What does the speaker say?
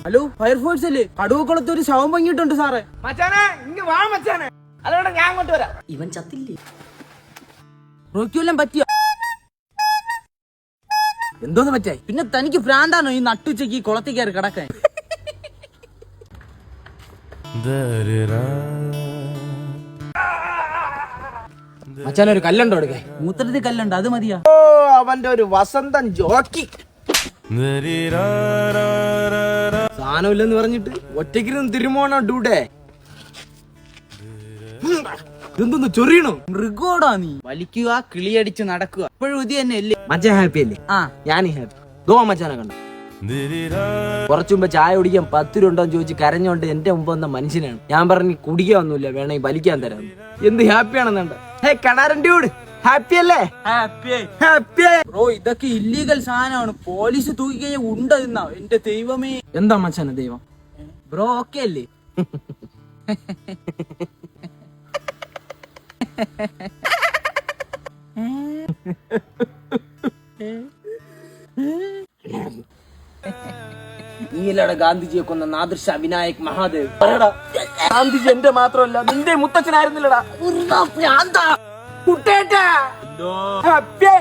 Hello, fire force അല്ലേ? കടുവക്കുളത്ത് ഒരു ശവം പൊങ്ങിയിട്ടുണ്ട് സാറേ. മച്ചാനെ ഇങ്ങ് വാ മച്ചാനെ, അതോടെ ഞാൻ അങ്ങോട്ട് വരാം. ഇവൻ ചത്തില്ലേ? റോക്കിയെല്ലാം പറ്റിയോ? എന്തോന്ന് പറ്റായി? പിന്നെ തനിക്ക് ഭ്രാന്താണോ ഈ നട്ടുച്ചയ്ക്ക് ഈ കുളത്തിൽ കയറി കിടക്കാൻ? മച്ചാനൊരു കല്ലുണ്ടോ എടുക്കാൻ? മൂത്രത്തിൽ കല്ലുണ്ട്, അത് മതിയാ. ഓ, അവന്റെ ഒരു വസന്തൻ ജോക്കി. സാധനമില്ലെന്ന് പറഞ്ഞിട്ട് ഒറ്റയ്ക്കിരുന്ന് തിരുമോണോ ഡൂഡേ? ഇതൊന്ന് ചൊറിയണോ? മൃഗോടാ നീ. വലിക്കുക, കിളിയടിച്ച് നടക്കുക, ഇപ്പോഴും ഇത് തന്നെ അല്ലേ? മച്ചാൻ ഹാപ്പി അല്ലേ? ആ, ഞാൻ ഹാപ്പി. ഗോ മച്ചാനെ കണ്ട കുറച്ചു മുമ്പ് ചായ കുടിക്കാൻ 10 രൂപ ഉണ്ടോന്ന് ചോദിച്ച് കരഞ്ഞോണ്ട് എന്റെ മുമ്പ് വന്ന മനുഷ്യനാണ്. ഞാൻ പറഞ്ഞു കുടിക്കാനൊന്നുമില്ല, വേണമെങ്കിൽ വലിക്കാൻ തരാം. എന്ത് ഹാപ്പിയാണെന്നുണ്ട്. ഹേ കണാരൻ ഡ്യൂഡ്, ഹാപ്പി അല്ലേ? ഹാപ്പി. ബ്രോ, ഇതൊക്കെ ഇല്ലീഗൽ സാധനമാണ്. പോലീസ് തൂക്കി കഴിഞ്ഞാൽ ഉണ്ട തിന്നാ. എന്റെ ദൈവമേ. എന്താ മച്ചാനെ ദൈവം? ബ്രോ ഓക്കെ അല്ലേ? നീലയുടെ ഗാന്ധിജിയെ കൊന്ന നാദിർഷ വിനായക് മഹാദേവ്. ഗാന്ധിജി എന്റെ മാത്രമല്ല, നിന്റെ മുത്തച്ഛനായിരുന്നില്ലടാ. ഹാപ്പി.